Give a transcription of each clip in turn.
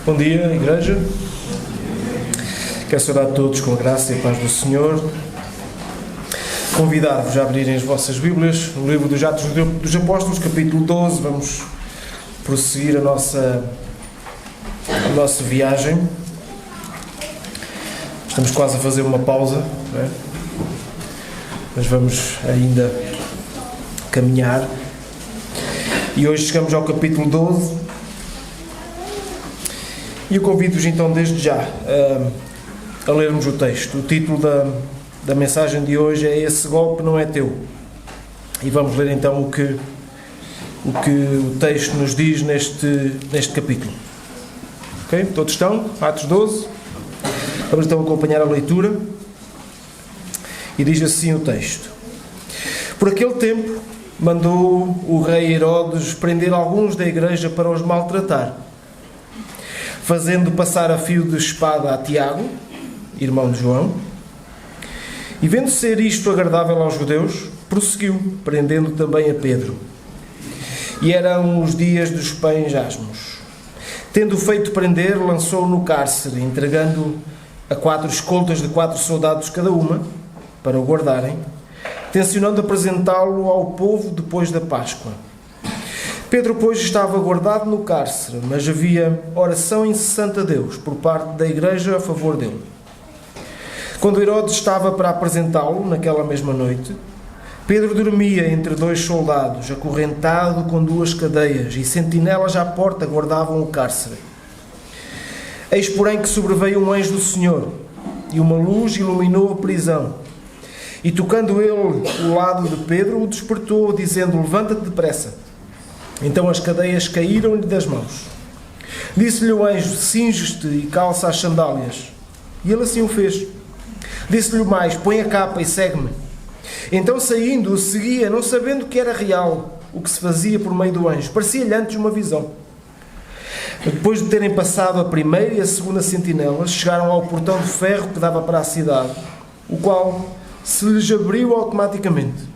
Bom dia, Igreja. Quero saudar a todos com a graça e a paz do Senhor. Convidar-vos a abrirem as vossas Bíblias no livro dos Atos dos Apóstolos, capítulo 12. Vamos prosseguir a nossa viagem. Estamos quase a fazer uma pausa, não é? Mas vamos ainda caminhar. E hoje chegamos ao capítulo 12. E eu convido-vos então desde já a lermos o texto. O título da mensagem de hoje é "Esse golpe não é teu". E vamos ler então o que o texto nos diz neste capítulo. Ok? Todos estão? Atos 12. Vamos então acompanhar a leitura. E diz assim o texto: Por aquele tempo mandou o rei Herodes prender alguns da igreja para os maltratar, fazendo passar a fio de espada a Tiago, irmão de João. E vendo ser isto agradável aos judeus, prosseguiu, prendendo também a Pedro. E eram os dias dos pães asmos. Tendo feito prender, lançou-o no cárcere, entregando a 4 escoltas de 4 soldados cada uma, para o guardarem, tencionando apresentá-lo ao povo depois da Páscoa. Pedro, pois, estava guardado no cárcere, mas havia oração incessante a Deus por parte da igreja a favor dele. Quando Herodes estava para apresentá-lo, naquela mesma noite, Pedro dormia entre 2 soldados, acorrentado com 2 cadeias, e sentinelas à porta guardavam o cárcere. Eis, porém, que sobreveio um anjo do Senhor, e uma luz iluminou a prisão. E tocando ele o lado de Pedro, o despertou, dizendo: Levanta-te depressa. Então as cadeias caíram-lhe das mãos. Disse-lhe o anjo: Cinge-te e calça as sandálias. E ele assim o fez. Disse-lhe mais: Põe a capa e segue-me. Então, saindo, o seguia, não sabendo que era real o que se fazia por meio do anjo. Parecia-lhe antes uma visão. Depois de terem passado a primeira e a segunda sentinela, chegaram ao portão de ferro que dava para a cidade, o qual se lhes abriu automaticamente.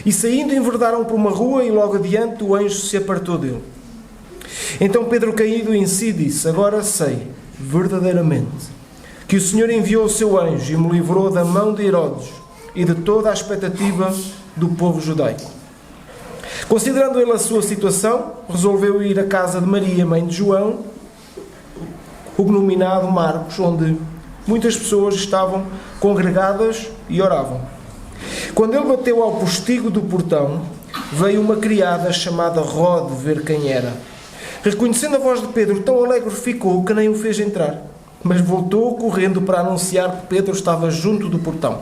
E saindo, enverdaram por uma rua, e logo adiante o anjo se apartou dele. Então Pedro, caído em si, disse: Agora sei, verdadeiramente, que o Senhor enviou o seu anjo e me livrou da mão de Herodes e de toda a expectativa do povo judaico. Considerando ele a sua situação, resolveu ir à casa de Maria, mãe de João, o denominado Marcos, onde muitas pessoas estavam congregadas e oravam. Quando ele bateu ao postigo do portão, veio uma criada chamada Rode ver quem era. Reconhecendo a voz de Pedro, tão alegre ficou que nem o fez entrar, mas voltou correndo para anunciar que Pedro estava junto do portão.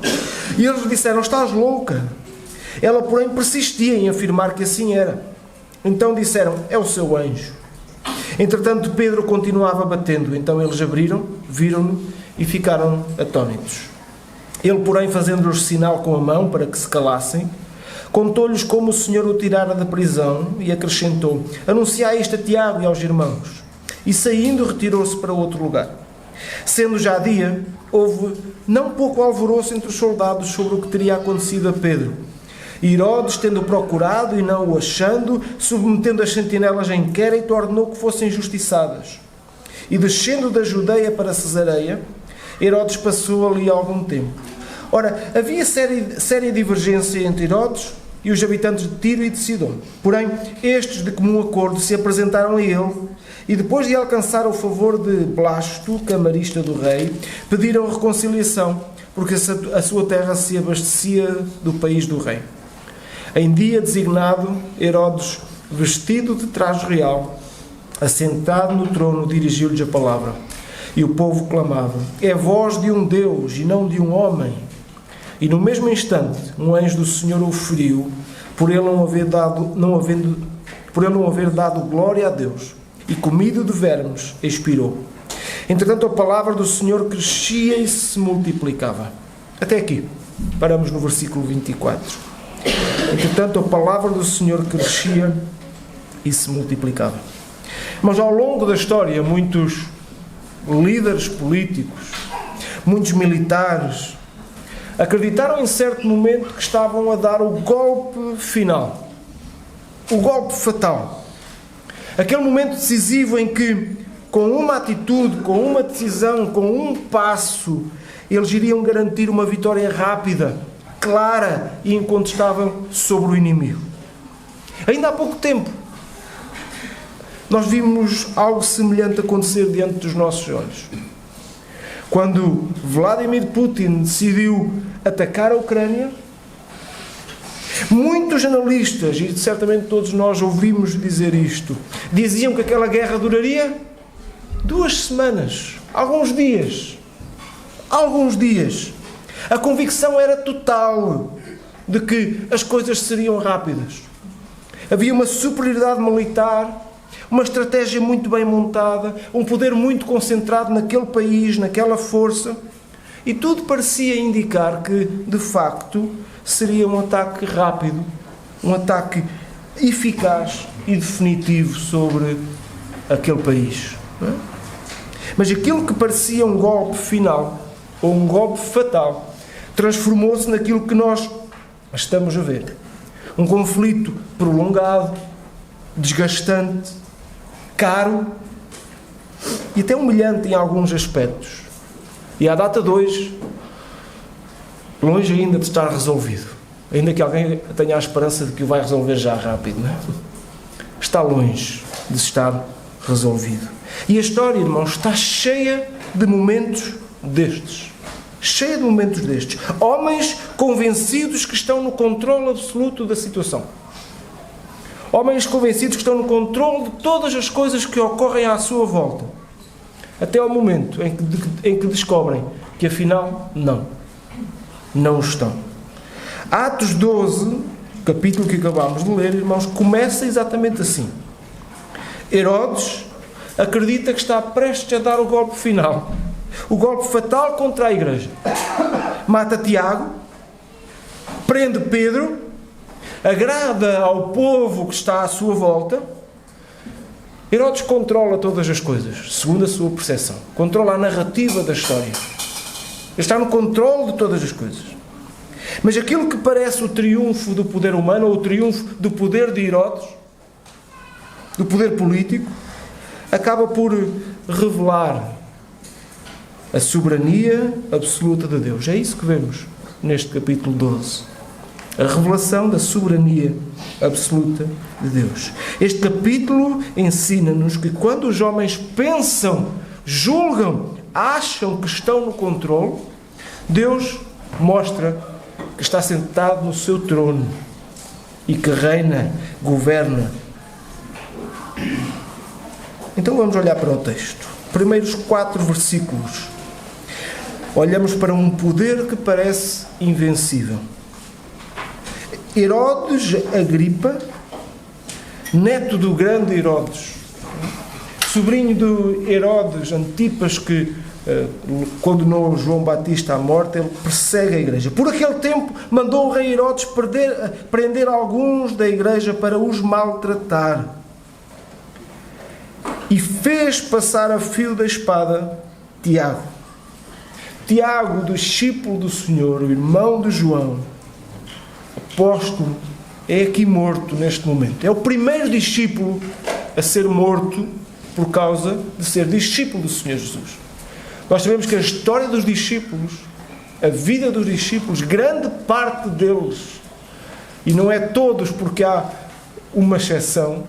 E eles lhe disseram: Estás louca? Ela, porém, persistia em afirmar que assim era. Então disseram: É o seu anjo. Entretanto, Pedro continuava batendo. Então eles abriram, viram-no e ficaram atônitos. Ele, porém, fazendo-lhes sinal com a mão para que se calassem, contou-lhes como o Senhor o tirara da prisão e acrescentou: Anunciai isto a Tiago e aos irmãos. E saindo, retirou-se para outro lugar. Sendo já dia, houve não pouco alvoroço entre os soldados sobre o que teria acontecido a Pedro. E Herodes, tendo procurado e não o achando, submetendo as sentinelas em inquérito, ordenou que fossem justiçadas. E descendo da Judeia para Cesareia, Herodes passou ali algum tempo. Ora, havia séria divergência entre Herodes e os habitantes de Tiro e de Sidom. Porém, estes, de comum acordo, se apresentaram a ele e, depois de alcançar o favor de Blasto, camarista do rei, pediram reconciliação, porque a sua terra se abastecia do país do rei. Em dia designado, Herodes, vestido de traje real, assentado no trono, dirigiu-lhes a palavra. E o povo clamava: É voz de um Deus e não de um homem. E no mesmo instante, um anjo do Senhor o feriu, por ele não haver dado glória a Deus, e comido de vermes, expirou. Entretanto, a palavra do Senhor crescia e se multiplicava. Até aqui. Paramos no versículo 24. Entretanto, a palavra do Senhor crescia e se multiplicava. Mas ao longo da história, muitos líderes políticos, muitos militares, acreditaram em certo momento que estavam a dar o golpe final, o golpe fatal. Aquele momento decisivo em que com uma atitude, com uma decisão, com um passo, eles iriam garantir uma vitória rápida, clara e incontestável sobre o inimigo. Ainda há pouco tempo, nós vimos algo semelhante acontecer diante dos nossos olhos. Quando Vladimir Putin decidiu atacar a Ucrânia, muitos analistas, e certamente todos nós ouvimos dizer isto, diziam que aquela guerra duraria 2 semanas, alguns dias. A convicção era total de que as coisas seriam rápidas. Havia uma superioridade militar, uma estratégia muito bem montada, um poder muito concentrado naquele país, naquela força, e tudo parecia indicar que, de facto, seria um ataque rápido, um ataque eficaz e definitivo sobre aquele país. Não é? Mas aquilo que parecia um golpe final, ou um golpe fatal, transformou-se naquilo que nós estamos a ver. Um conflito prolongado, desgastante, caro e até humilhante em alguns aspectos. E à data de hoje, longe ainda de estar resolvido. Ainda que alguém tenha a esperança de que o vai resolver já rápido, não é? Está longe de estar resolvido. E a história, irmãos, está cheia de momentos destes. Cheia de momentos destes. Homens convencidos que estão no controle absoluto da situação. Homens convencidos que estão no controle de todas as coisas que ocorrem à sua volta. Até ao momento em que descobrem que afinal não estão. Atos 12, capítulo que acabámos de ler, irmãos, começa exatamente assim. Herodes acredita que está prestes a dar o golpe final. O golpe fatal contra a igreja. Mata Tiago, prende Pedro, agrada ao povo que está à sua volta. Herodes controla todas as coisas, segundo a sua percepção. Controla a narrativa da história. Ele está no controle de todas as coisas. Mas aquilo que parece o triunfo do poder humano, ou o triunfo do poder de Herodes, do poder político, acaba por revelar a soberania absoluta de Deus. É isso que vemos neste capítulo 12. A revelação da soberania absoluta de Deus. Este capítulo ensina-nos que quando os homens pensam, julgam, acham que estão no controle, Deus mostra que está sentado no seu trono e que reina, governa. Então vamos olhar para o texto. Primeiros 4 versículos. Olhamos para um poder que parece invencível. Herodes Agripa, neto do grande Herodes, sobrinho de Herodes Antipas, que condenou João Batista à morte, ele persegue a igreja. Por aquele tempo mandou o rei Herodes prender alguns da igreja para os maltratar. E fez passar a fio da espada Tiago. Tiago, discípulo do Senhor, o irmão de João, apóstolo, é aqui morto neste momento. É o primeiro discípulo a ser morto por causa de ser discípulo do Senhor Jesus. Nós sabemos que a história dos discípulos, a vida dos discípulos, grande parte deles, e não é todos porque há uma exceção,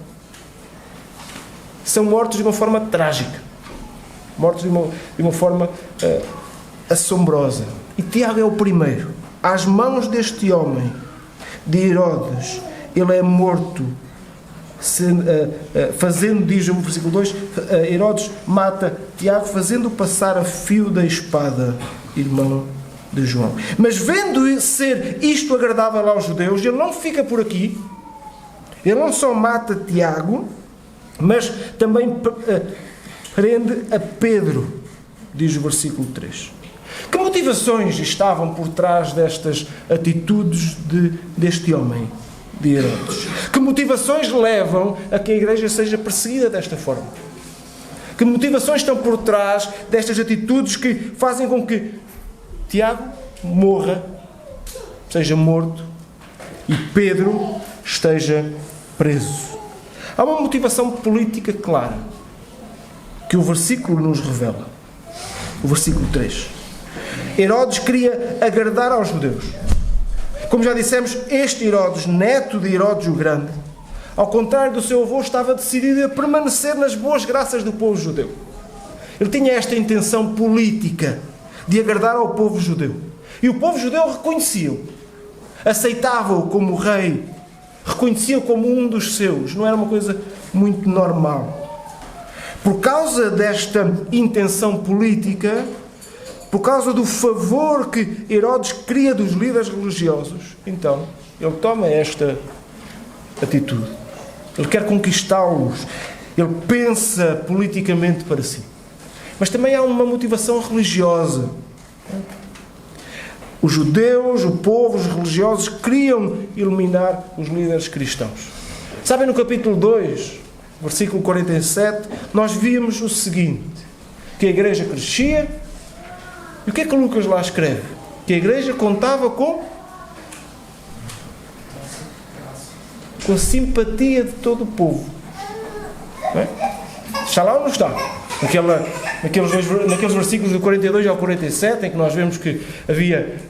são mortos de uma forma trágica. Mortos de uma forma assombrosa. E Tiago é o primeiro. Às mãos deste homem, de Herodes, ele é morto, fazendo, diz o versículo 2, Herodes mata Tiago, fazendo passar a fio da espada, irmão de João. Mas vendo ser isto agradável aos judeus, ele não fica por aqui. Ele não só mata Tiago, mas também prende a Pedro, diz o versículo 3. Que motivações estavam por trás destas atitudes deste homem, de Herodes? Que motivações levam a que a igreja seja perseguida desta forma? Que motivações estão por trás destas atitudes que fazem com que Tiago morra, seja morto, e Pedro esteja preso? Há uma motivação política clara. que o versículo nos revela. O versículo 3. Herodes queria agradar aos judeus. Como já dissemos, este Herodes, neto de Herodes o Grande, ao contrário do seu avô, estava decidido a permanecer nas boas graças do povo judeu. Ele tinha esta intenção política de agradar ao povo judeu. E o povo judeu reconhecia-o, aceitava-o como rei, reconhecia-o como um dos seus. Não era uma coisa muito normal. Por causa desta intenção política, por causa do favor que Herodes queria dos líderes religiosos, então ele toma esta atitude. Ele quer conquistá-los. Ele pensa politicamente para si. Mas também há uma motivação religiosa. Os judeus, o povo, os religiosos queriam eliminar os líderes cristãos. Sabem, no capítulo 2, versículo 47, nós víamos o seguinte, que a igreja crescia, e o que é que Lucas lá escreve? Que a igreja contava com a simpatia de todo o povo. Não é? Está lá ou não está? Naqueles versículos do 42 ao 47, em que nós vemos que havia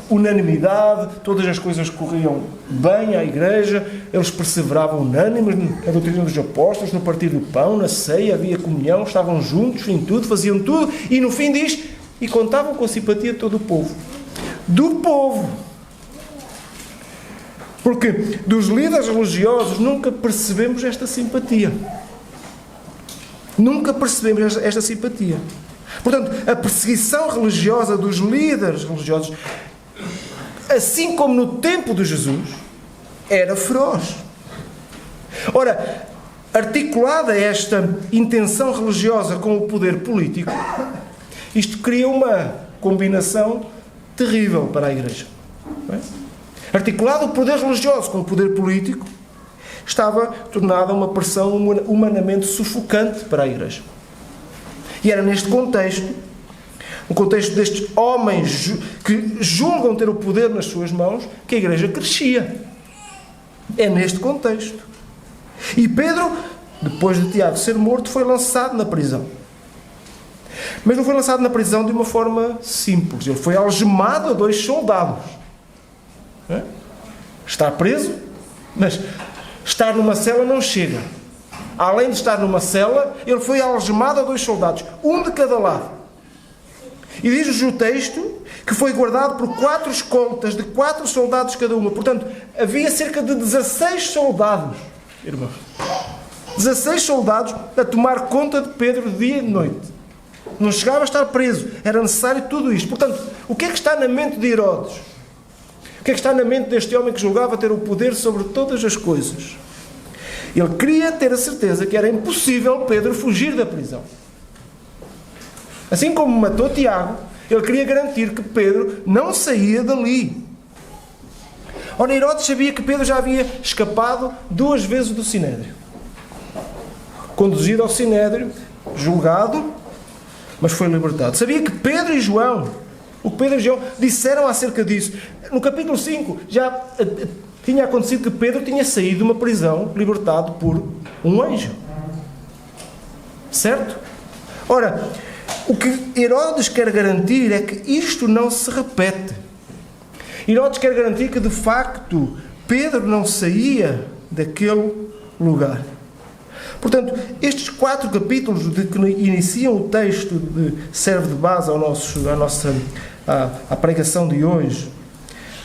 unanimidade, todas as coisas corriam bem à igreja, eles perseveravam unânimes na doutrina dos apóstolos, no partir do pão, na ceia, havia comunhão, estavam juntos em tudo, faziam tudo, e no fim diz, e contavam com a simpatia de todo o povo. Do povo! Porque dos líderes religiosos nunca percebemos esta simpatia. Nunca percebemos esta simpatia. Portanto, a perseguição religiosa dos líderes religiosos, assim como no tempo de Jesus, era feroz. Ora, articulada esta intenção religiosa com o poder político, isto cria uma combinação terrível para a igreja. Não é? Articulado o poder religioso com o poder político, estava tornada uma pressão humanamente sufocante para a igreja. E era neste contexto, no contexto destes homens que julgam ter o poder nas suas mãos, que a igreja crescia. É neste contexto. E Pedro, depois de Tiago ser morto, foi lançado na prisão. Mas não foi lançado na prisão de uma forma simples. Ele foi algemado a 2 soldados. Está preso, mas estar numa cela não chega. Além de estar numa cela, ele foi algemado a 2 soldados, um de cada lado. E diz-nos o texto que foi guardado por 4 escoltas de 4 soldados cada uma. Portanto, havia cerca de 16 soldados, irmãos. 16 soldados a tomar conta de Pedro dia e de noite. Não chegava a estar preso. Era necessário tudo isto. Portanto, o que é que está na mente de Herodes? O que é que está na mente deste homem que julgava ter o poder sobre todas as coisas? Ele queria ter a certeza que era impossível Pedro fugir da prisão. Assim como matou Tiago, ele queria garantir que Pedro não saía dali. Ora, Herodes sabia que Pedro já havia escapado 2 vezes do Sinédrio. Conduzido ao Sinédrio, julgado, mas foi libertado. Sabia que Pedro e João, o que Pedro e João disseram acerca disso. No capítulo 5 já tinha acontecido que Pedro tinha saído de uma prisão libertado por um anjo. Certo? Ora, o que Herodes quer garantir é que isto não se repete. Herodes quer garantir que, de facto, Pedro não saía daquele lugar. Portanto, estes 4 capítulos de que iniciam o texto serve de base à pregação de hoje,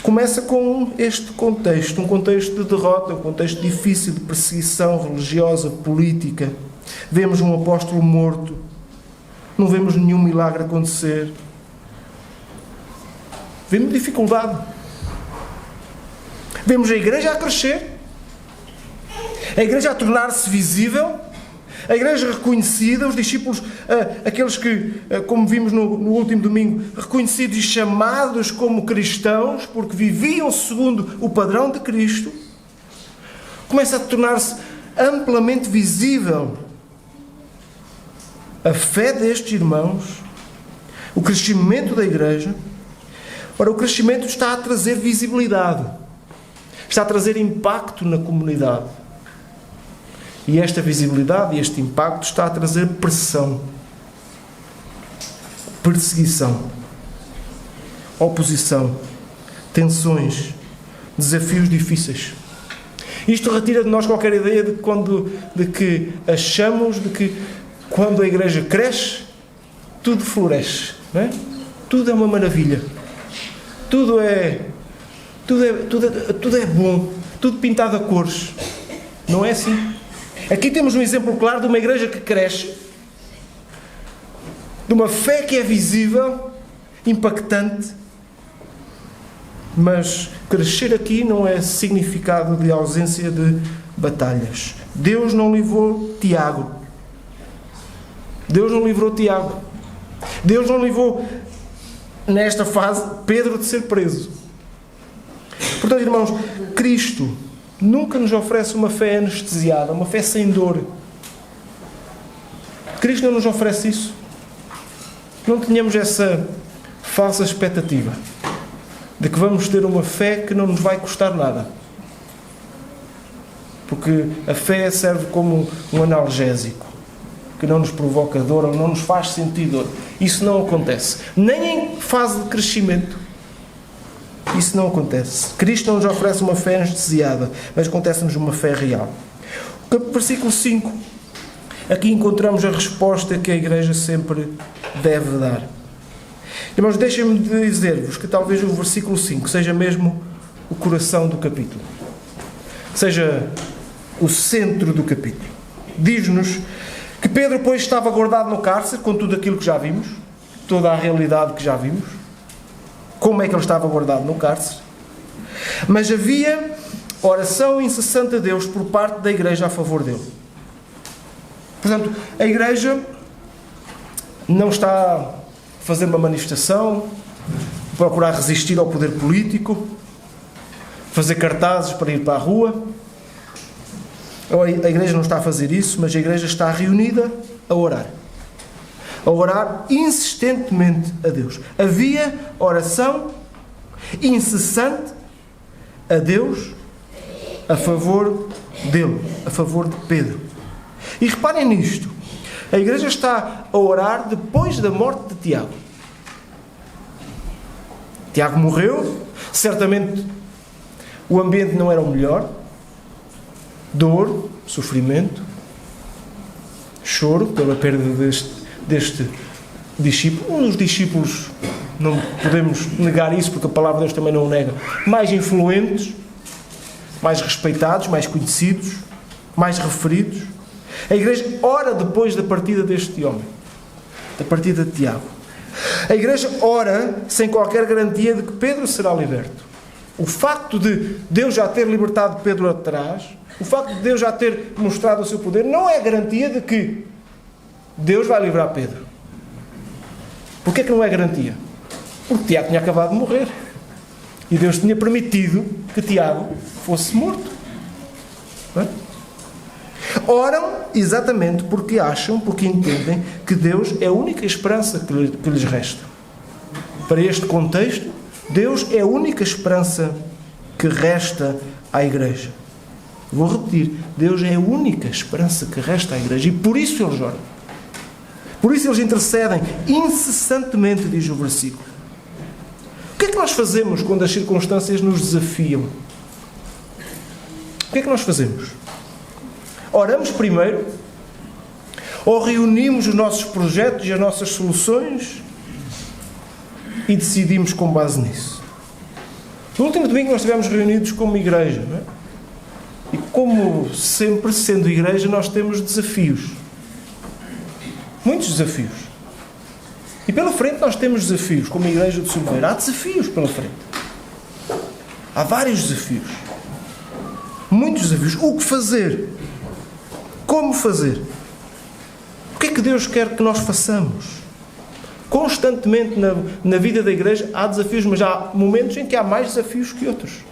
começa com este contexto, um contexto de derrota, um contexto difícil de perseguição religiosa, política. Vemos um apóstolo morto, não vemos nenhum milagre acontecer. Vemos dificuldade. Vemos a igreja a crescer, a igreja a tornar-se visível, a igreja reconhecida, os discípulos, aqueles que, como vimos no último domingo, reconhecidos e chamados como cristãos, porque viviam segundo o padrão de Cristo, começa a tornar-se amplamente visível a fé destes irmãos, o crescimento da igreja. Ora, o crescimento está a trazer visibilidade, está a trazer impacto na comunidade. E esta visibilidade e este impacto está a trazer pressão, perseguição, oposição, tensões, desafios difíceis. Isto retira de nós qualquer ideia de que achamos de que quando a igreja cresce, tudo floresce, não é? Tudo é uma maravilha. Tudo é bom, tudo pintado a cores. Não é assim. Aqui temos um exemplo claro de uma igreja que cresce, de uma fé que é visível, impactante, mas crescer aqui não é significado de ausência de batalhas. Deus não livrou Tiago. Deus não livrou Tiago. Deus não livrou, nesta fase, Pedro de ser preso. Portanto, irmãos, Cristo nunca nos oferece uma fé anestesiada, uma fé sem dor. Cristo não nos oferece isso. Não tenhamos essa falsa expectativa de que vamos ter uma fé que não nos vai custar nada. Porque a fé serve como um analgésico, que não nos provoca dor ou não nos faz sentir dor. Isso não acontece. Nem em fase de crescimento. Isso não acontece. Cristo não nos oferece uma fé anestesiada, mas acontece-nos uma fé real. Versículo 5. Aqui encontramos a resposta que a Igreja sempre deve dar. Irmãos, deixem-me dizer-vos que talvez o versículo 5 seja mesmo o coração do capítulo. Seja o centro do capítulo. Diz-nos que Pedro, pois, estava guardado no cárcere, com tudo aquilo que já vimos, toda a realidade que já vimos. Como é que ele estava guardado no cárcere? Mas havia oração incessante a Deus por parte da Igreja a favor dele. Portanto, a Igreja não está a fazer uma manifestação, procurar resistir ao poder político, fazer cartazes para ir para a rua. A Igreja não está a fazer isso, mas a Igreja está reunida a orar. A orar insistentemente a Deus. Havia oração incessante a Deus a favor dele, a favor de Pedro. E reparem nisto. A Igreja está a orar depois da morte de Tiago. Tiago morreu. Certamente o ambiente não era o melhor. Dor, sofrimento, choro pela perda deste discípulo. Um dos discípulos, não podemos negar isso, porque a palavra de Deus também não o nega, mais influentes, mais respeitados, mais conhecidos, mais referidos. A Igreja ora depois da partida deste homem, da partida de Tiago. A Igreja ora sem qualquer garantia de que Pedro será liberto. O facto de Deus já ter libertado Pedro atrás, o facto de Deus já ter mostrado o seu poder, não é garantia de que Deus vai livrar Pedro. Porquê que não é garantia? Porque Tiago tinha acabado de morrer. E Deus tinha permitido que Tiago fosse morto. Não é? Oram exatamente porque acham, porque entendem que Deus é a única esperança que lhes resta. Para este contexto, Deus é a única esperança que resta à Igreja. Vou repetir, Deus é a única esperança que resta à Igreja e por isso eles oram. Por isso eles intercedem incessantemente, diz o versículo. O que é que nós fazemos quando as circunstâncias nos desafiam? O que é que nós fazemos? Oramos primeiro? Ou reunimos os nossos projetos e as nossas soluções e decidimos com base nisso? No último domingo nós estivemos reunidos como igreja, não é? E como sempre, sendo igreja, nós temos desafios. Muitos desafios. E pela frente nós temos desafios, como a igreja de Silveira. Há desafios pela frente. Há vários desafios. Muitos desafios. O que fazer? Como fazer? O que é que Deus quer que nós façamos? Constantemente na vida da igreja há desafios, mas há momentos em que há mais desafios que outros.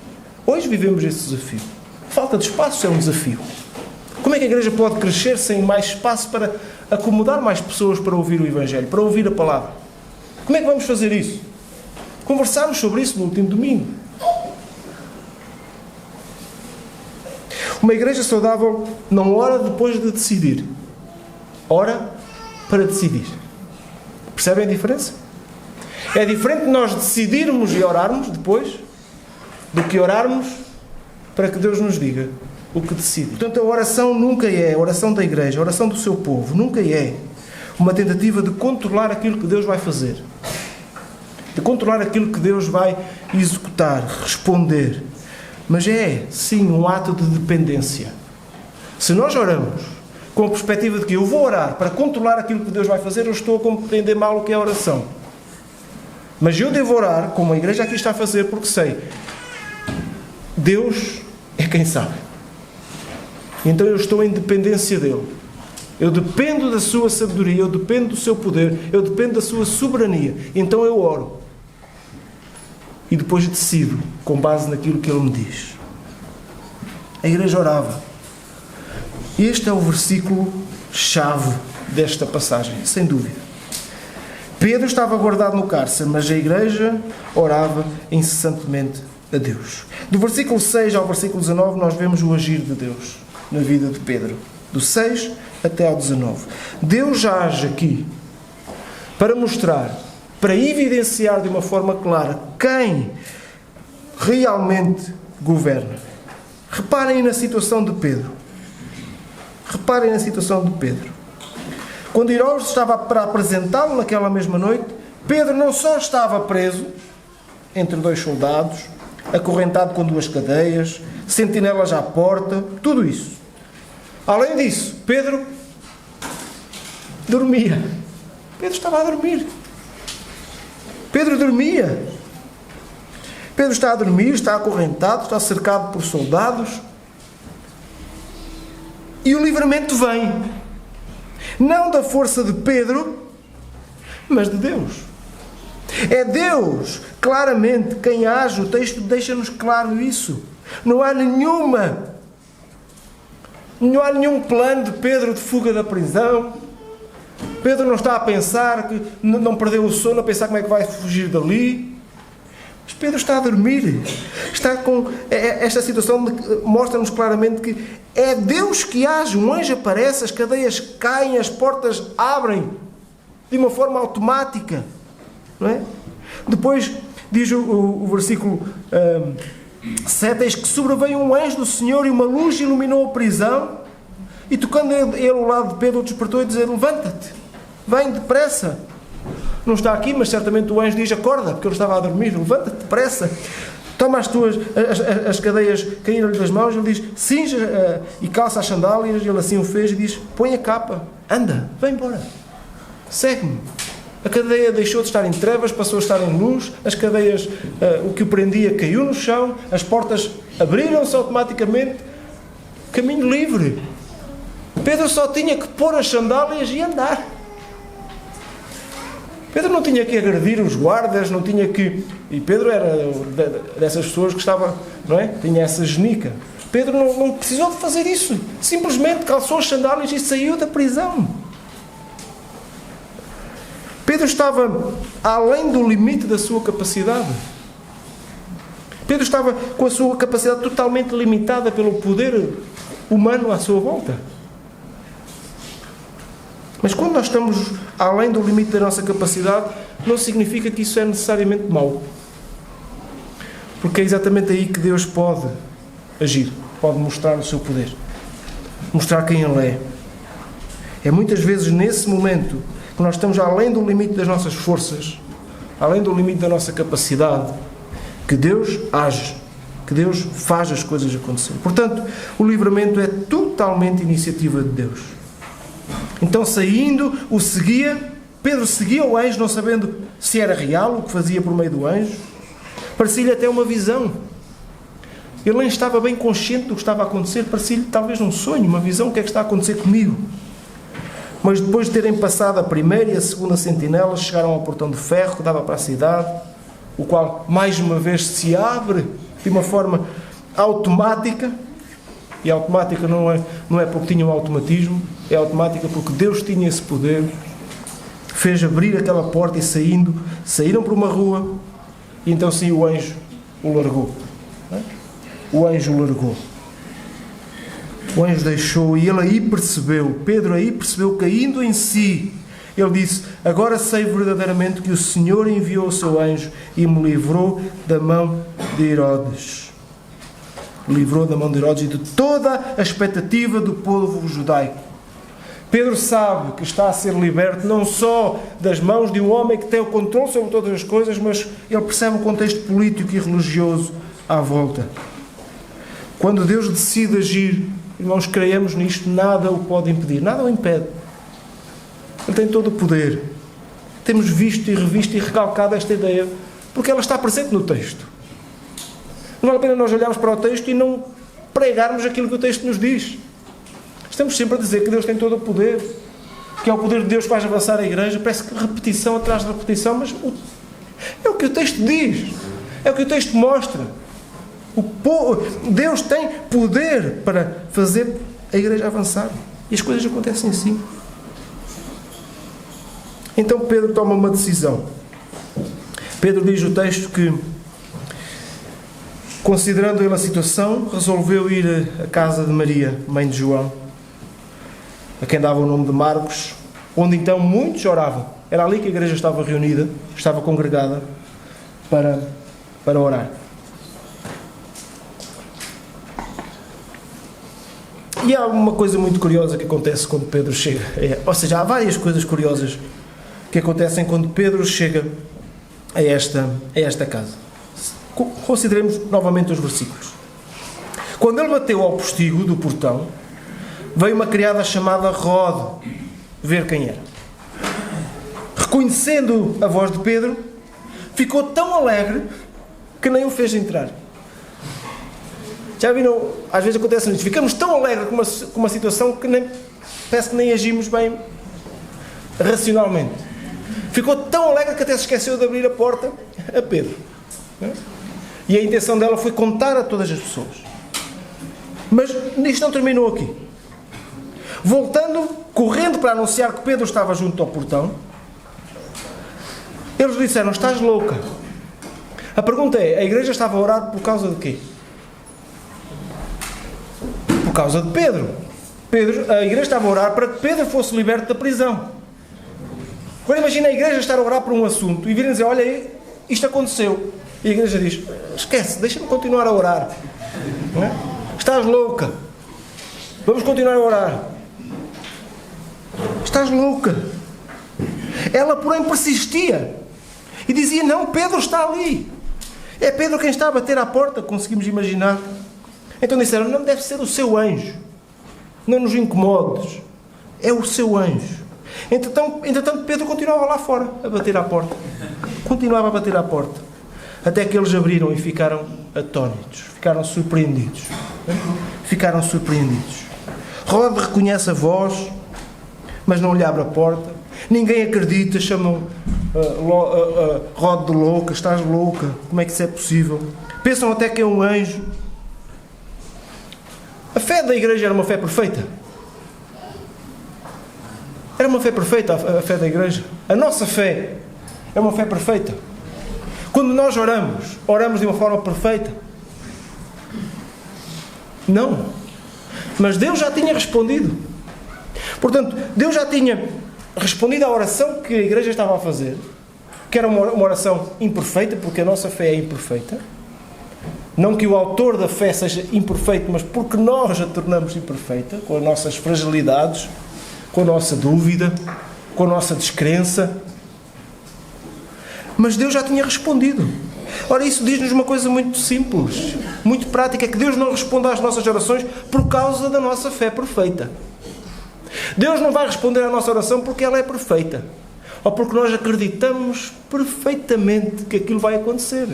Hoje vivemos esse desafio. Falta de espaço é um desafio. Como é que a igreja pode crescer sem mais espaço para acomodar mais pessoas para ouvir o Evangelho, para ouvir a palavra? Como é que vamos fazer isso? Conversámos sobre isso no último domingo. Uma igreja saudável não ora depois de decidir. Ora para decidir. Percebem a diferença? É diferente nós decidirmos e orarmos depois do que orarmos para que Deus nos diga o que decide. Portanto, a oração nunca é, a oração da igreja, a oração do seu povo, nunca é uma tentativa de controlar aquilo que Deus vai fazer. De controlar aquilo que Deus vai executar, responder. Mas é, sim, um ato de dependência. Se nós oramos com a perspectiva de que eu vou orar para controlar aquilo que Deus vai fazer, eu estou a compreender mal o que é a oração. Mas eu devo orar, como a igreja aqui está a fazer, porque sei, Deus é quem sabe. Então eu estou em dependência dele. Eu dependo da sua sabedoria, eu dependo do seu poder, eu dependo da sua soberania. Então eu oro. E depois decido, com base naquilo que ele me diz. A igreja orava. Este é o versículo-chave desta passagem, sem dúvida. Pedro estava guardado no cárcere, mas a igreja orava incessantemente a Deus. Do versículo 6 ao versículo 19, nós vemos o agir de Deus na vida de Pedro. Do 6 até ao 19. Deus já age aqui para mostrar, para evidenciar de uma forma clara quem realmente governa. Reparem na situação de Pedro. Reparem na situação de Pedro. Quando Herodes estava para apresentá-lo naquela mesma noite, Pedro não só estava preso entre dois soldados, acorrentado com 2 cadeias, sentinelas à porta, tudo isso. Além disso, Pedro dormia. Pedro estava a dormir. Pedro dormia. Pedro está a dormir, está acorrentado, está cercado por soldados. E o livramento vem. Não da força de Pedro, mas de Deus. É Deus, claramente, quem age. O texto deixa-nos claro isso. Não há nenhum plano de Pedro de fuga da prisão. Pedro não está a pensar, que não perdeu o sono, a pensar como é que vai fugir dali. Mas Pedro está a dormir. Está com esta situação, mostra-nos claramente que é Deus que age. Um anjo aparece, as cadeias caem, as portas abrem de uma forma automática. Não é? Depois diz o versículo 7, eis que sobreveio um anjo do Senhor e uma luz iluminou a prisão, e tocando ele ao lado de Pedro, o despertou e dizia: levanta-te, vem depressa. Não está aqui, mas certamente o anjo diz: acorda, porque ele estava a dormir, levanta-te depressa, toma as cadeias caíram-lhe das mãos. Ele diz: cinja e calça as sandálias. Ele assim o fez e diz: põe a capa, anda, vem embora, segue-me. A cadeia deixou de estar em trevas, passou a estar em luz. As cadeias, o que o prendia caiu no chão, as portas abriram-se automaticamente, caminho livre. Pedro só tinha que pôr as sandálias e andar. Pedro não tinha que agredir os guardas, não tinha que... E Pedro era dessas pessoas que estava, não é? Tinha essa genica. Pedro não precisou de fazer isso. Simplesmente calçou as sandálias e saiu da prisão. Pedro estava além do limite da sua capacidade. Pedro estava com a sua capacidade totalmente limitada pelo poder humano à sua volta. Mas quando nós estamos além do limite da nossa capacidade, não significa que isso é necessariamente mau. Porque é exatamente aí que Deus pode agir, pode mostrar o seu poder, mostrar quem Ele é. É muitas vezes nesse momento que nós estamos além do limite das nossas forças, além do limite da nossa capacidade, que Deus age, que Deus faz as coisas acontecer. Portanto, o livramento é totalmente iniciativa de Deus. Então, saindo, o seguia. Pedro seguia o anjo, não sabendo se era real o que fazia por meio do anjo. Parecia-lhe até uma visão. Ele nem estava bem consciente do que estava a acontecer. Parecia-lhe talvez um sonho, uma visão. O que é que está a acontecer comigo? Mas depois de terem passado a primeira e a segunda sentinela, chegaram ao portão de ferro que dava para a cidade, o qual mais uma vez se abre de uma forma automática. E automática não é porque tinha um automatismo, é automática porque Deus tinha esse poder. Fez abrir aquela porta e saíram por uma rua, e então sim o anjo o largou. O anjo o largou. O anjo deixou e ele aí percebeu, Pedro aí percebeu, caindo em si, ele disse: agora sei verdadeiramente que o Senhor enviou o seu anjo e me livrou da mão de Herodes. Livrou da mão de Herodes e de toda a expectativa do povo judaico. Pedro sabe que está a ser liberto não só das mãos de um homem que tem o controle sobre todas as coisas, mas ele percebe o contexto político e religioso à volta. Quando Deus decide agir, irmãos, creiamos nisto, nada o pode impedir, nada o impede. Ele tem todo o poder. Temos visto e revisto e recalcado esta ideia, porque ela está presente no texto. Não vale a pena nós olharmos para o texto e não pregarmos aquilo que o texto nos diz. Estamos sempre a dizer que Deus tem todo o poder, que é o poder de Deus que faz avançar a igreja. Parece que repetição atrás de repetição, mas é o que o texto diz, é o que o texto mostra. Deus tem poder para fazer a igreja avançar, e as coisas acontecem assim. Então Pedro toma uma decisão. Pedro diz no texto que, considerando ele a situação, resolveu ir à casa de Maria, mãe de João, a quem dava o nome de Marcos, onde então muitos oravam. Era ali que a igreja estava reunida, estava congregada para orar. E há uma coisa muito curiosa que acontece quando Pedro chega. Ou seja, há várias coisas curiosas que acontecem quando Pedro chega a esta casa. Consideremos novamente os versículos. Quando ele bateu ao postigo do portão, veio uma criada chamada Rode ver quem era. Reconhecendo a voz de Pedro, ficou tão alegre que nem o fez entrar. Já viram? Às vezes acontece isso. Ficamos tão alegres com uma situação que parece que nem agimos bem racionalmente. Ficou tão alegre que até se esqueceu de abrir a porta a Pedro. E a intenção dela foi contar a todas as pessoas. Mas isto não terminou aqui. Voltando, correndo para anunciar que Pedro estava junto ao portão, eles lhe disseram: estás louca. A pergunta é: a igreja estava a orar por causa de quê? Por causa de Pedro. A igreja estava a orar para que Pedro fosse liberto da prisão. Agora imagina a igreja estar a orar por um assunto e virem dizer: olha, isto aconteceu. E a igreja diz: esquece, deixa-me continuar a orar. Não é? Estás louca. Vamos continuar a orar. Estás louca. Ela, porém, persistia e dizia: não, Pedro está ali. É Pedro quem está a bater à porta, conseguimos imaginar. Então disseram: não, deve ser o seu anjo. Não nos incomodes. É o seu anjo. Entretanto, Pedro continuava lá fora a bater à porta. Continuava a bater à porta. Até que eles abriram e ficaram atónitos. Ficaram surpreendidos. Ficaram surpreendidos. Rode reconhece a voz, mas não lhe abre a porta. Ninguém acredita, chamam Rode de louca. Estás louca? Como é que isso é possível? Pensam até que é um anjo. A fé da igreja era uma fé perfeita. Era uma fé perfeita a fé da igreja. A nossa fé é uma fé perfeita. Quando nós oramos de uma forma perfeita? Não. Mas Deus já tinha respondido. Portanto, Deus já tinha respondido à oração que a igreja estava a fazer, que era uma oração imperfeita, porque a nossa fé é imperfeita. Não que o autor da fé seja imperfeito, mas porque nós a tornamos imperfeita, com as nossas fragilidades, com a nossa dúvida, com a nossa descrença. Mas Deus já tinha respondido. Ora, isso diz-nos uma coisa muito simples, muito prática, é que Deus não responde às nossas orações por causa da nossa fé perfeita. Deus não vai responder à nossa oração porque ela é perfeita, ou porque nós acreditamos perfeitamente que aquilo vai acontecer.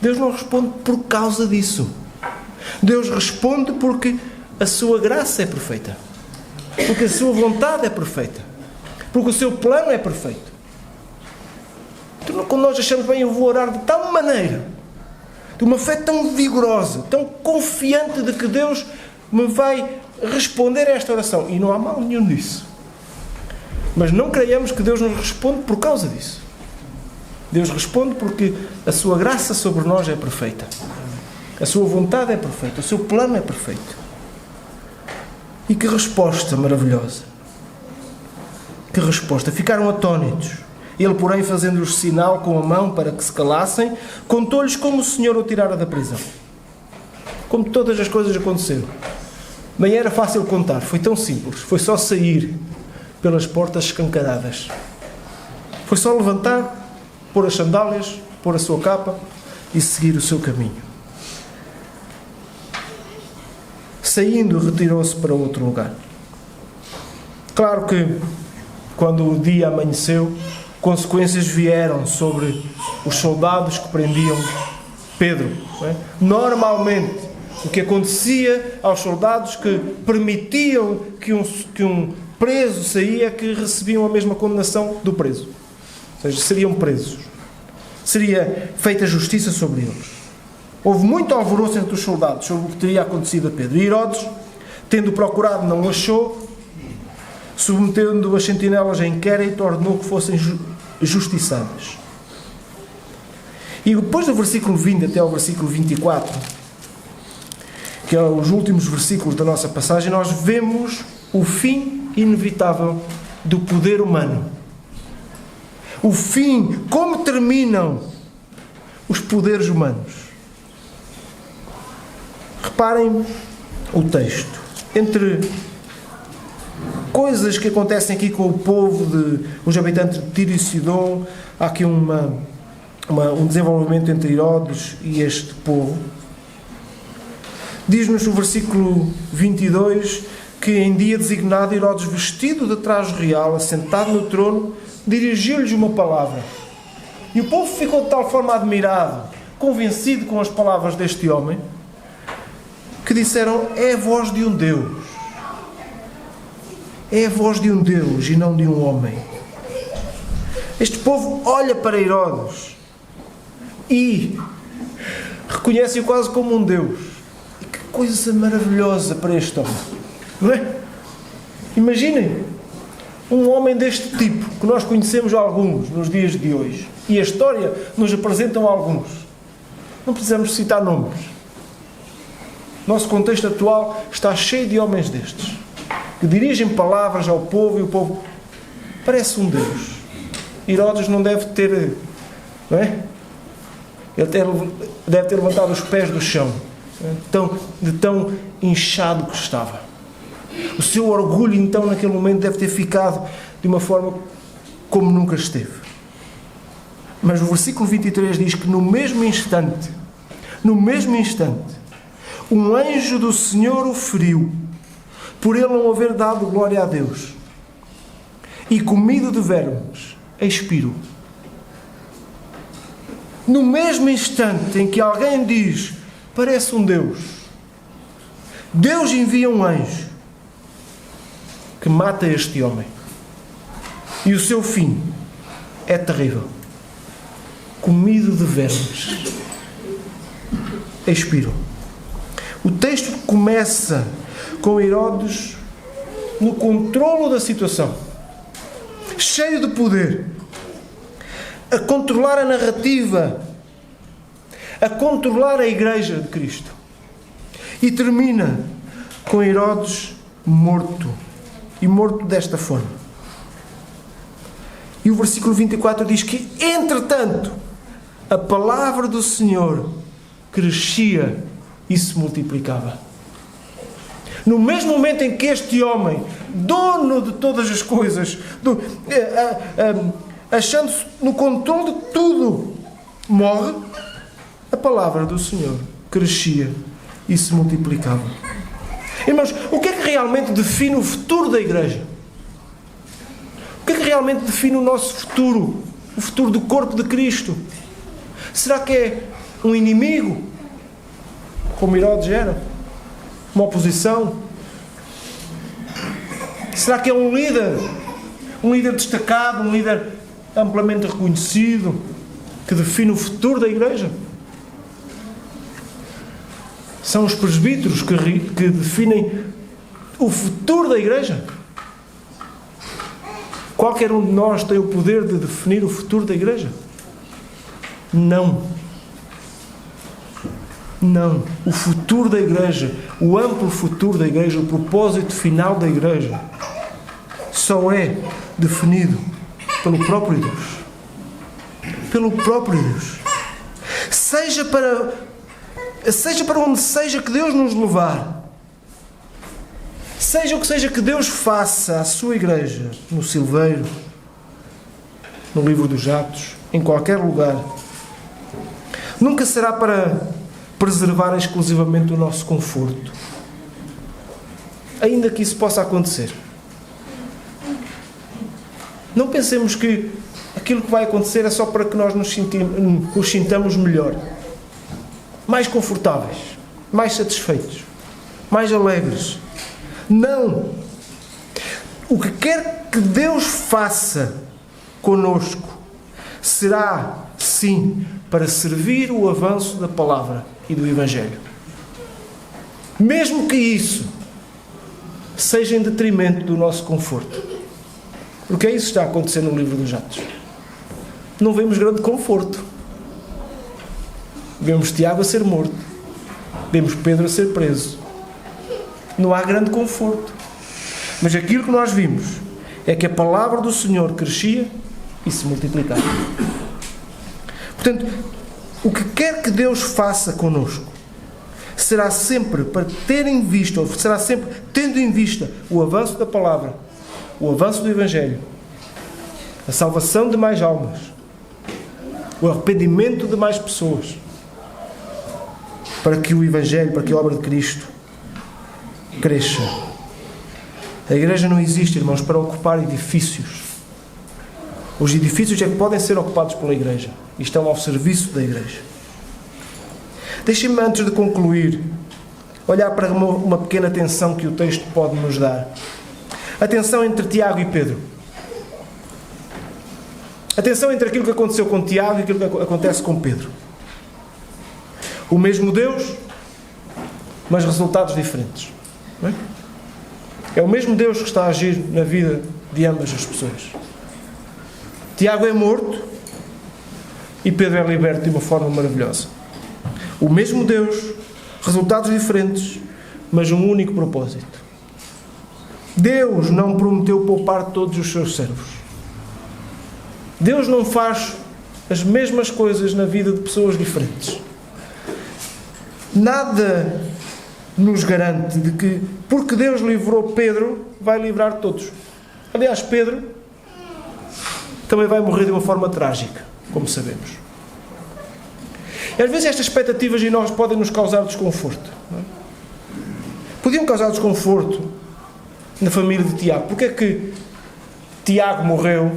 Deus não responde por causa disso. Deus responde porque a sua graça é perfeita, porque a sua vontade é perfeita, porque o seu plano é perfeito. Então, quando nós achamos bem, eu vou orar de tal maneira, de uma fé tão vigorosa, tão confiante de que Deus me vai responder a esta oração, e não há mal nenhum nisso. Mas não creiamos que Deus nos responde por causa disso. Deus responde porque a sua graça sobre nós é perfeita. A sua vontade é perfeita. O seu plano é perfeito. E que resposta maravilhosa! Que resposta! Ficaram atónitos. Ele, porém, fazendo-lhes sinal com a mão para que se calassem, contou-lhes como o Senhor o tirara da prisão. Como todas as coisas aconteceram. Nem era fácil contar, foi tão simples. Foi só sair pelas portas escancaradas. Foi só levantar, pôr as sandálias, pôr a sua capa e seguir o seu caminho. Saindo, retirou-se para outro lugar. Claro que, quando o dia amanheceu, consequências vieram sobre os soldados que prendiam Pedro. Não é? Normalmente, o que acontecia aos soldados que permitiam que um preso saía é que recebiam a mesma condenação do preso. Ou seja, seriam presos. Seria feita justiça sobre eles. Houve muito alvoroço entre os soldados sobre o que teria acontecido a Pedro. E Herodes, tendo procurado, não o achou, submetendo as sentinelas a inquérito, ordenou que fossem justiçadas. E depois do versículo 20 até ao versículo 24, que é os últimos versículos da nossa passagem, nós vemos o fim inevitável do poder humano. O fim, como terminam os poderes humanos. Reparem o texto. Entre coisas que acontecem aqui com o povo, os habitantes de Tiro e Sidom, há aqui um desenvolvimento entre Herodes e este povo. Diz-nos o versículo 22 que em dia designado Herodes, vestido de traje real, assentado no trono, dirigiu-lhes uma palavra. E o povo ficou de tal forma admirado, convencido com as palavras deste homem, que disseram: é a voz de um Deus. É a voz de um Deus e não de um homem. Este povo olha para Herodes e reconhece-o quase como um Deus. E que coisa maravilhosa para este homem, não é? Imaginem um homem deste tipo, que nós conhecemos alguns nos dias de hoje, e a história nos apresentam alguns. Não precisamos citar nomes. Nosso contexto atual está cheio de homens destes, que dirigem palavras ao povo e o povo parece um Deus. Herodes não deve ter, não é? Ele deve ter levantado os pés do chão, de tão inchado que estava. O seu orgulho, então, naquele momento, deve ter ficado de uma forma como nunca esteve. Mas o versículo 23 diz que no mesmo instante, um anjo do Senhor o feriu, por ele não haver dado glória a Deus, e comido de vermes, expirou. No mesmo instante em que alguém diz: parece um Deus, Deus envia um anjo que mata este homem. E o seu fim é terrível. Comido de vermes, expirou. O texto começa com Herodes no controlo da situação, cheio de poder, a controlar a narrativa, a controlar a Igreja de Cristo. E termina com Herodes morto. E morto desta forma. E o versículo 24 diz que, entretanto, a palavra do Senhor crescia e se multiplicava. No mesmo momento em que este homem, dono de todas as coisas, achando-se no controle de tudo, morre, a palavra do Senhor crescia e se multiplicava. Irmãos, o que é que realmente define o futuro da Igreja? O que é que realmente define o nosso futuro? O futuro do corpo de Cristo? Será que é um inimigo? Como Herodes era? Uma oposição? Será que é um líder? Um líder destacado, um líder amplamente reconhecido, que define o futuro da Igreja? São os presbíteros que definem o futuro da Igreja? Qualquer um de nós tem o poder de definir o futuro da Igreja? Não. Não. O futuro da Igreja, o amplo futuro da Igreja, o propósito final da Igreja, só é definido pelo próprio Deus. Pelo próprio Deus. Seja para onde seja que Deus nos levar, seja o que seja que Deus faça à sua Igreja, no Silveiro, no livro dos Atos, em qualquer lugar, nunca será para preservar exclusivamente o nosso conforto. Ainda que isso possa acontecer. Não pensemos que aquilo que vai acontecer é só para que nós nos sintamos melhor, mais confortáveis, mais satisfeitos, mais alegres. Não! O que quer que Deus faça conosco será, sim, para servir o avanço da palavra e do Evangelho. Mesmo que isso seja em detrimento do nosso conforto. Porque é isso que está a acontecer no livro dos Atos. Não vemos grande conforto. Vemos Tiago a ser morto. Vemos Pedro a ser preso. Não há grande conforto. Mas aquilo que nós vimos é que a palavra do Senhor crescia e se multiplicava. Portanto, o que quer que Deus faça connosco será sempre para ter em vista, ou será sempre tendo em vista o avanço da palavra, o avanço do Evangelho, a salvação de mais almas, o arrependimento de mais pessoas, para que o Evangelho, para que a obra de Cristo cresça. A Igreja não existe, irmãos, para ocupar edifícios. Os edifícios é que podem ser ocupados pela Igreja e estão ao serviço da Igreja. Deixem-me, antes de concluir, olhar para uma pequena tensão que o texto pode nos dar. A tensão entre Tiago e Pedro. A tensão entre aquilo que aconteceu com Tiago e aquilo que acontece com Pedro. O mesmo Deus, mas resultados diferentes. Não é? É o mesmo Deus que está a agir na vida de ambas as pessoas. Tiago é morto e Pedro é liberto de uma forma maravilhosa. O mesmo Deus, resultados diferentes, mas um único propósito. Deus não prometeu poupar todos os seus servos. Deus não faz as mesmas coisas na vida de pessoas diferentes. Nada nos garante de que, porque Deus livrou Pedro, vai livrar todos. Aliás, Pedro também vai morrer de uma forma trágica, como sabemos. E às vezes estas expectativas em nós podem nos causar desconforto. Não é? Podiam causar desconforto na família de Tiago. Porque é que Tiago morreu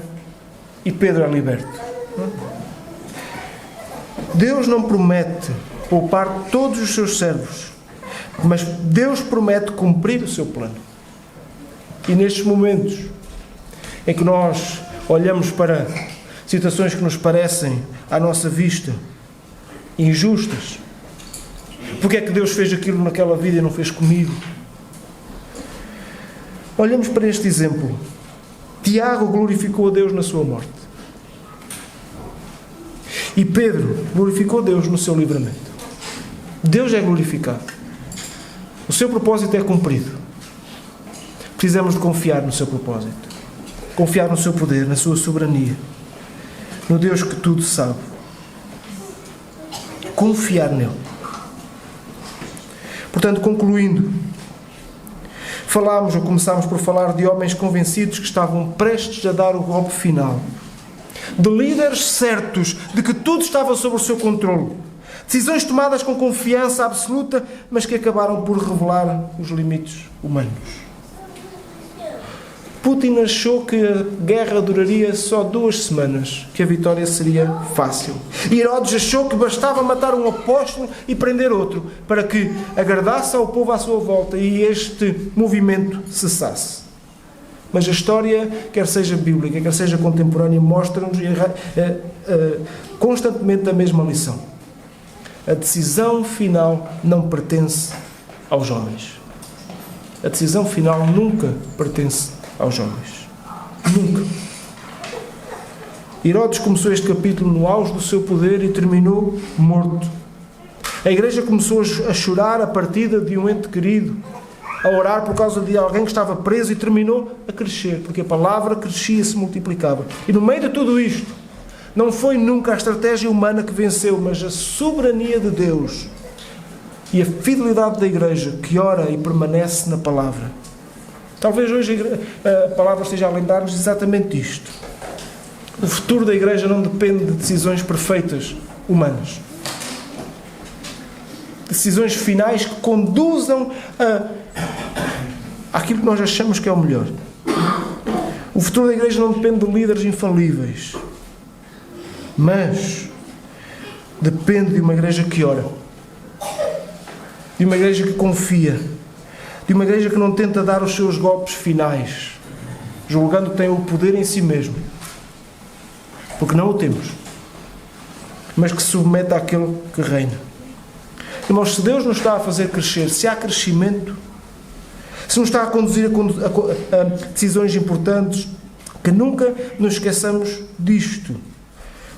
e Pedro é liberto? Não é? Deus não promete poupar todos os seus servos, mas Deus promete cumprir o seu plano. E nestes momentos em que nós olhamos para situações que nos parecem, à nossa vista, injustas, porque é que Deus fez aquilo naquela vida e não fez comigo? Olhamos para este exemplo. Tiago glorificou a Deus na sua morte. E Pedro glorificou a Deus no seu livramento. Deus é glorificado. O seu propósito é cumprido. Precisamos de confiar no seu propósito. Confiar no seu poder, na sua soberania. No Deus que tudo sabe. Confiar nele. Portanto, concluindo, começámos por falar de homens convencidos que estavam prestes a dar o golpe final. De líderes certos de que tudo estava sob o seu controle. Decisões tomadas com confiança absoluta, mas que acabaram por revelar os limites humanos. Putin achou que a guerra duraria só 2 semanas, que a vitória seria fácil. E Herodes achou que bastava matar um apóstolo e prender outro, para que agradasse ao povo à sua volta e este movimento cessasse. Mas a história, quer seja bíblica, quer seja contemporânea, mostra-nos constantemente a mesma lição. A decisão final não pertence aos homens. A decisão final nunca pertence aos homens. Nunca. Herodes começou este capítulo no auge do seu poder e terminou morto. A igreja começou a chorar a partida de um ente querido, a orar por causa de alguém que estava preso e terminou a crescer, porque a palavra crescia e se multiplicava. E no meio de tudo isto, não foi nunca a estratégia humana que venceu, mas a soberania de Deus e a fidelidade da igreja que ora e permanece na palavra. Talvez hoje a palavra esteja a lembrar-nos exatamente isto. O futuro da igreja não depende de decisões perfeitas humanas. Decisões finais que conduzam àquilo que nós achamos que é o melhor. O futuro da igreja não depende de líderes infalíveis, mas depende de uma igreja que ora, de uma igreja que confia, de uma igreja que não tenta dar os seus golpes finais, julgando que tem o poder em si mesmo, porque não o temos, mas que se submete àquele que reina. Irmãos, se Deus nos está a fazer crescer, se há crescimento, se nos está a conduzir a decisões importantes, que nunca nos esqueçamos disto.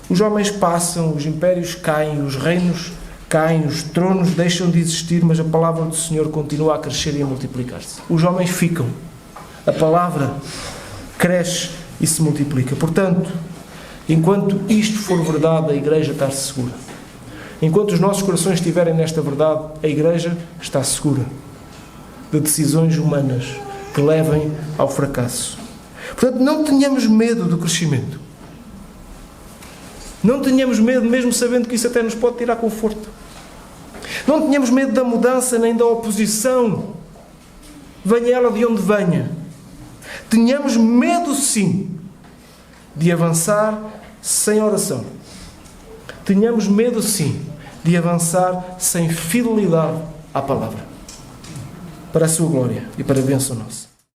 Os homens passam, os impérios caem, os reinos caem, os tronos deixam de existir, mas a palavra do Senhor continua a crescer e a multiplicar-se. Os homens ficam, a palavra cresce e se multiplica. Portanto, enquanto isto for verdade, a igreja está segura. Enquanto os nossos corações estiverem nesta verdade, a igreja está segura de decisões humanas que levem ao fracasso. Portanto, não tenhamos medo do crescimento. Não tenhamos medo, mesmo sabendo que isso até nos pode tirar conforto. Não tenhamos medo da mudança nem da oposição, venha ela de onde venha. Tenhamos medo, sim, de avançar sem oração. Tenhamos medo, sim, de avançar sem fidelidade à palavra, para a sua glória e para a bênção nossa.